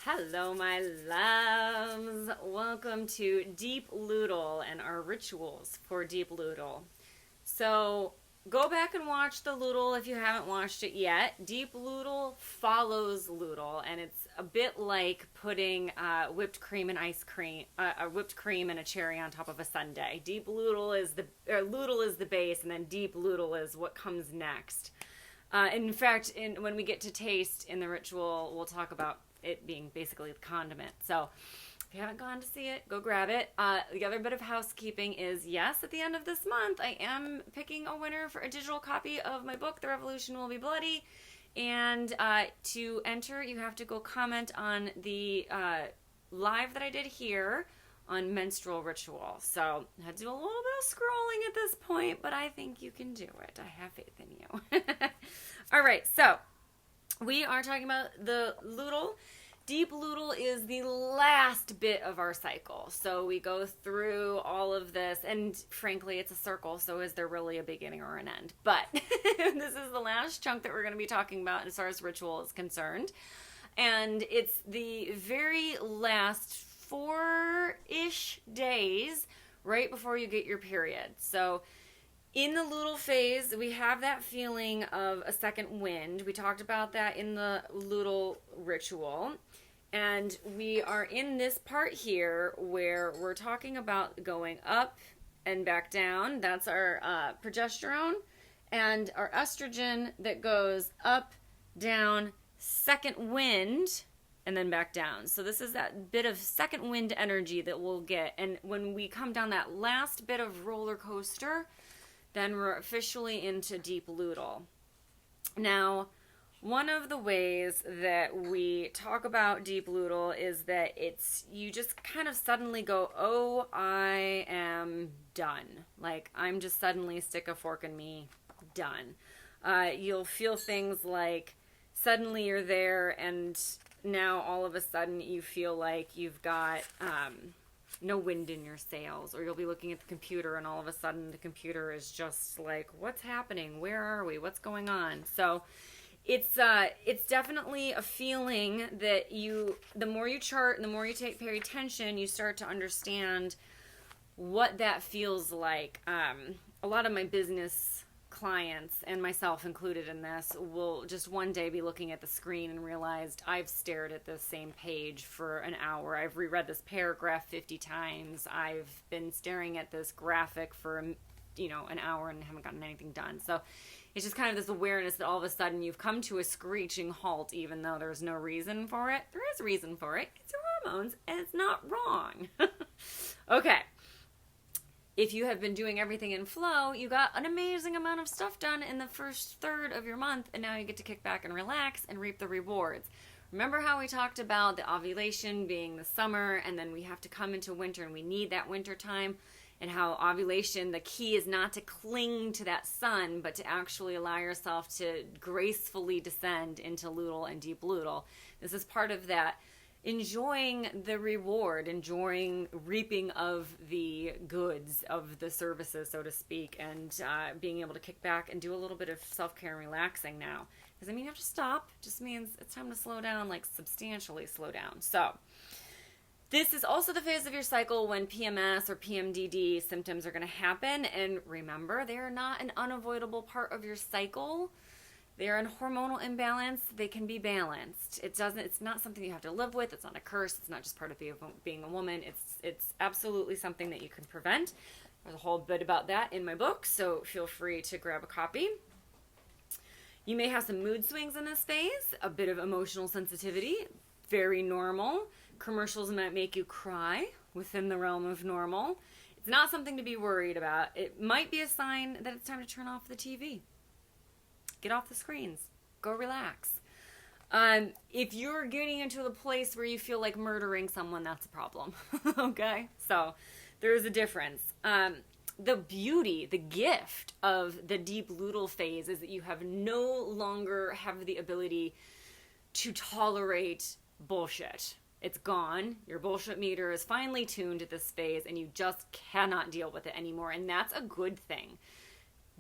Hello, my loves. Welcome to Deep Luteal and our rituals for Deep Luteal. So, go back and watch the Luteal if you haven't watched it yet. Deep Luteal follows Luteal, and it's a bit like putting whipped cream and ice cream, whipped cream and a cherry on top of a sundae. Deep Luteal is Luteal is the base, and then Deep Luteal is what comes next. In fact, when we get to taste in the ritual, we'll talk about it being basically the condiment. So if you haven't gone to see it, go grab it. The other bit of housekeeping is, yes, at the end of this month, I am picking a winner for a digital copy of my book, The Revolution Will Be Bloody. And to enter, you have to go comment on the live that I did here on menstrual ritual. So I had to do a little bit of scrolling at this point, but I think you can do it. I have faith in you. All right, so we are talking about the luteal. Deep luteal is the last bit of our cycle. So we go through all of this, and frankly, it's a circle, so is there really a beginning or an end? But this is the last chunk that we're going to be talking about as far as ritual is concerned. And it's the very last 4-ish days right before you get your period. So in the luteal phase, we have that feeling of a second wind. We talked about that in the luteal ritual. And we are in this part here where we're talking about going up and back down. That's our progesterone and our estrogen that goes up, down, second wind, and then back down. So this is that bit of second wind energy that we'll get. And when we come down that last bit of roller coaster, then we're officially into deep luteal. Now, one of the ways that we talk about deep luteal is that you just kind of suddenly go, oh, I am done. Like, I'm just suddenly stick a fork in me, done. You'll feel things like suddenly you're there and now all of a sudden you feel like you've got no wind in your sails, or you'll be looking at the computer and all of a sudden the computer is just like, what's happening? Where are we? What's going on? So it's definitely a feeling that the more you chart and the more you pay attention, you start to understand what that feels like. A lot of my business clients, and myself included in this, will just one day be looking at the screen and realized I've stared at the same page for an hour. I've reread this paragraph 50 times. I've been staring at this graphic for an hour and haven't gotten anything done. So it's just kind of this awareness that all of a sudden you've come to a screeching halt, even though there's no reason for it. There is a reason for it. It's your hormones, and it's not wrong. Okay. If you have been doing everything in flow, you got an amazing amount of stuff done in the first third of your month, and now you get to kick back and relax and reap the rewards. Remember how we talked about the ovulation being the summer, and then we have to come into winter, and we need that winter time, and how ovulation, the key is not to cling to that sun, but to actually allow yourself to gracefully descend into luteal and deep luteal. This is part of that enjoying the reward, enjoying reaping of the goods of the services, so to speak, and being able to kick back and do a little bit of self-care and relaxing now. Doesn't mean you have to stop. It just means it's time to slow down, like substantially slow down. So this is also the phase of your cycle when PMS or PMDD symptoms are going to happen. And remember, they are not an unavoidable part of your cycle. They're in hormonal imbalance. They can be balanced. It's not something you have to live with. It's not a curse. It's not just part of being a woman. It's absolutely something that you can prevent. There's a whole bit about that in my book, so feel free to grab a copy. You may have some mood swings in this phase, a bit of emotional sensitivity, very normal. Commercials might make you cry, within the realm of normal. It's not something to be worried about. It might be a sign that it's time to turn off the TV. Get off the screens. Go relax. If you're getting into the place where you feel like murdering someone, that's a problem. Okay? So there's a difference. The beauty, the gift of the deep luteal phase is that you no longer have the ability to tolerate bullshit. It's gone. Your bullshit meter is finally tuned at this phase, and you just cannot deal with it anymore. And that's a good thing.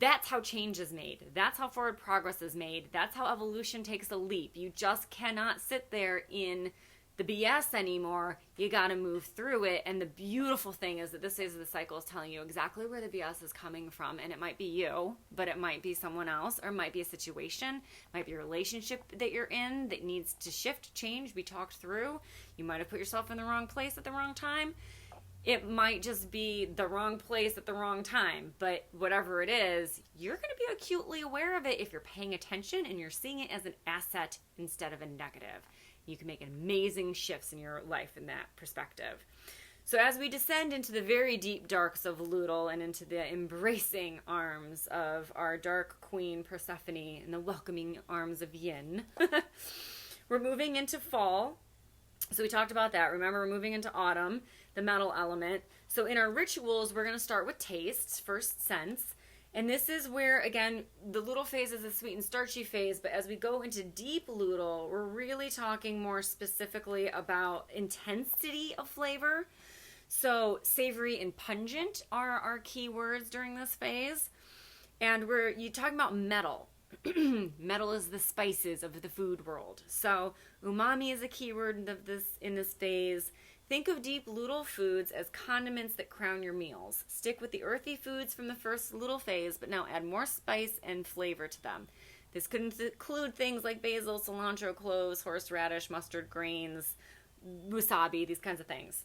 That's how change is made. That's how forward progress is made. That's how evolution takes a leap. You just cannot sit there in the BS anymore. You got to move through it. And the beautiful thing is that this phase of the cycle is telling you exactly where the BS is coming from. And it might be you, but it might be someone else, or it might be a situation, it might be a relationship that you're in that needs to shift, change, be talked through. You might have put yourself in the wrong place at the wrong time. It might just be the wrong place at the wrong time, but whatever it is, you're going to be acutely aware of it if you're paying attention and you're seeing it as an asset instead of a negative. You can make amazing shifts in your life in that perspective. So as we descend into the very deep darks of Luteal and into the embracing arms of our dark queen Persephone and the welcoming arms of Yin, we're moving into fall. So we talked about that. Remember, we're moving into autumn, the metal element. So in our rituals, we're going to start with tastes, first sense. And this is where, again, the Luteal phase is a sweet and starchy phase. But as we go into deep Luteal, we're really talking more specifically about intensity of flavor. So savory and pungent are our key words during this phase. And you're talking about metal. Metal is the spices of the food world. So umami is a keyword of in this phase. Think of deep Luteal foods as condiments that crown your meals. Stick with the earthy foods from the first Luteal phase, but now add more spice and flavor to them. This could include things like basil, cilantro, cloves, horseradish, mustard grains, wasabi, these kinds of things.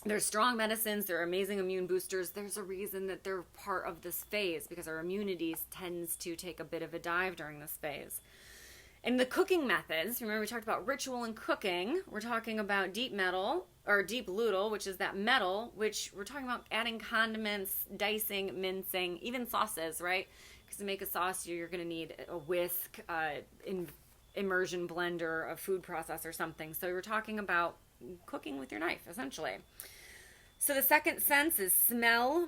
They're strong medicines. They're amazing immune boosters. There's a reason that they're part of this phase because our immunity tends to take a bit of a dive during this phase. And the cooking methods, remember we talked about ritual and cooking. We're talking about deep metal or deep Luteal, which is that metal, which we're talking about adding condiments, dicing, mincing, even sauces, right? Because to make a sauce, you're going to need a whisk, immersion blender, a food processor, something. So we're talking about cooking with your knife, essentially. So the second sense is smell.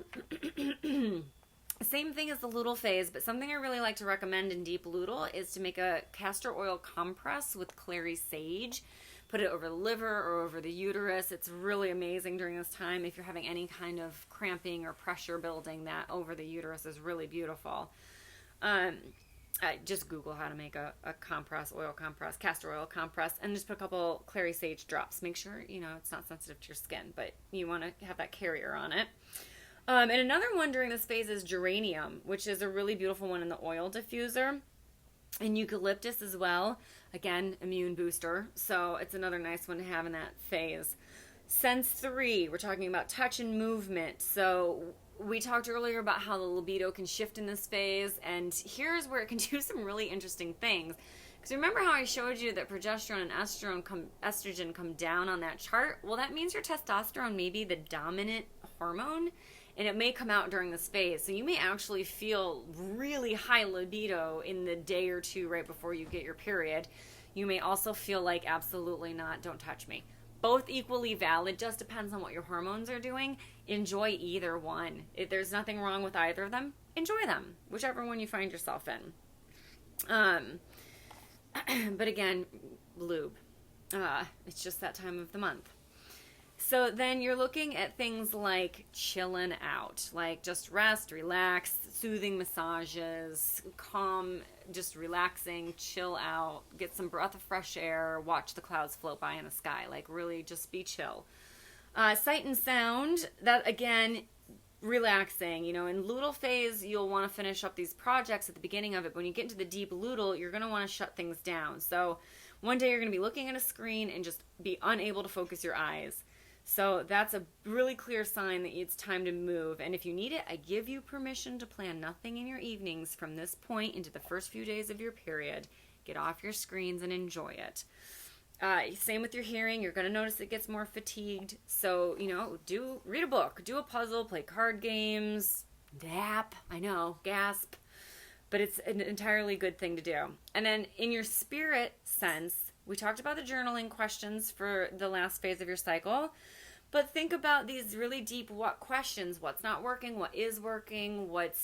Same thing as the Luteal phase, but something I really like to recommend in deep Luteal is to make a castor oil compress with clary sage. Put it over the liver or over the uterus. It's really amazing during this time. If you're having any kind of cramping or pressure building, that over the uterus is really beautiful. Just Google how to make a compress, oil compress, castor oil compress, and just put a couple clary sage drops. Make sure, it's not sensitive to your skin, but you want to have that carrier on it. And another one during this phase is geranium, which is a really beautiful one in the oil diffuser. And eucalyptus as well. Again, immune booster. So it's another nice one to have in that phase. Sense 3, we're talking about touch and movement. So we talked earlier about how the libido can shift in this phase. And here's where it can do some really interesting things. Because remember how I showed you that progesterone and estrogen come down on that chart? Well, that means your testosterone may be the dominant hormone. And it may come out during this phase. So you may actually feel really high libido in the day or two right before you get your period. You may also feel like, absolutely not, don't touch me. Both equally valid, just depends on what your hormones are doing. Enjoy either one. If there's nothing wrong with either of them, enjoy them, whichever one you find yourself in. But again, lube. It's just that time of the month. So then you're looking at things like chilling out, like just rest, relax, soothing massages, calm, just relaxing, chill out, get some breath of fresh air, watch the clouds float by in the sky, like really just be chill. Sight and sound, that again, relaxing. In Luteal phase, you'll want to finish up these projects at the beginning of it. But when you get into the deep Luteal, you're going to want to shut things down. So one day you're going to be looking at a screen and just be unable to focus your eyes. So that's a really clear sign that it's time to move. And if you need it, I give you permission to plan nothing in your evenings from this point into the first few days of your period. Get off your screens and enjoy it. Same with your hearing. You're going to notice it gets more fatigued. So, read a book, do a puzzle, play card games, nap. I know, gasp. But it's an entirely good thing to do. And then in your spirit sense, we talked about the journaling questions for the last phase of your cycle. But think about these really deep what questions. What's not working? What is working? What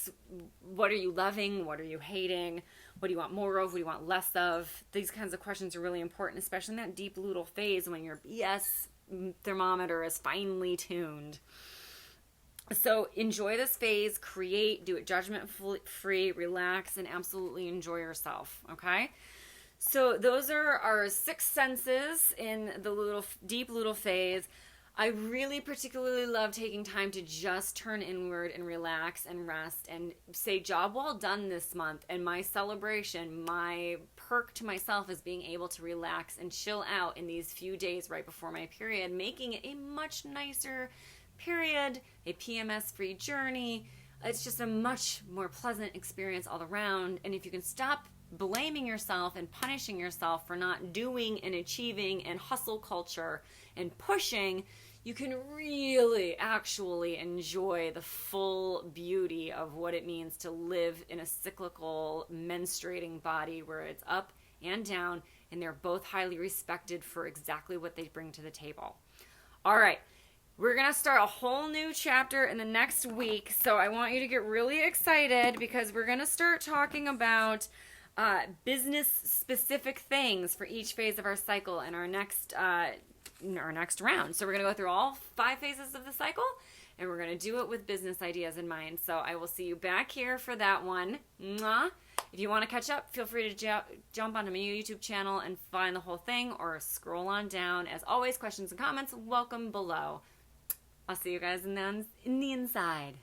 are you loving? What are you hating? What do you want more of? What do you want less of? These kinds of questions are really important, especially in that deep Luteal phase when your BS thermometer is finely tuned. So enjoy this phase, create, do it judgment-free, relax, and absolutely enjoy yourself, okay? So those are our 6 senses in the deep luteal phase. I really particularly love taking time to just turn inward and relax and rest and say job well done this month. And my celebration, my perk to myself is being able to relax and chill out in these few days right before my period, making it a much nicer period, a PMS-free journey. It's just a much more pleasant experience all around. And if you can stop blaming yourself and punishing yourself for not doing and achieving and hustle culture and pushing, you can really actually enjoy the full beauty of what it means to live in a cyclical menstruating body where it's up and down and they're both highly respected for exactly what they bring to the table. All right. We're going to start a whole new chapter in the next week, so I want you to get really excited because we're going to start talking about business-specific things for each phase of our cycle in our next round. So we're going to go through all 5 phases of the cycle, and we're going to do it with business ideas in mind. So I will see you back here for that one. Mwah. If you want to catch up, feel free to jump onto my YouTube channel and find the whole thing, or scroll on down. As always, questions and comments, welcome below. I'll see you guys in the inside.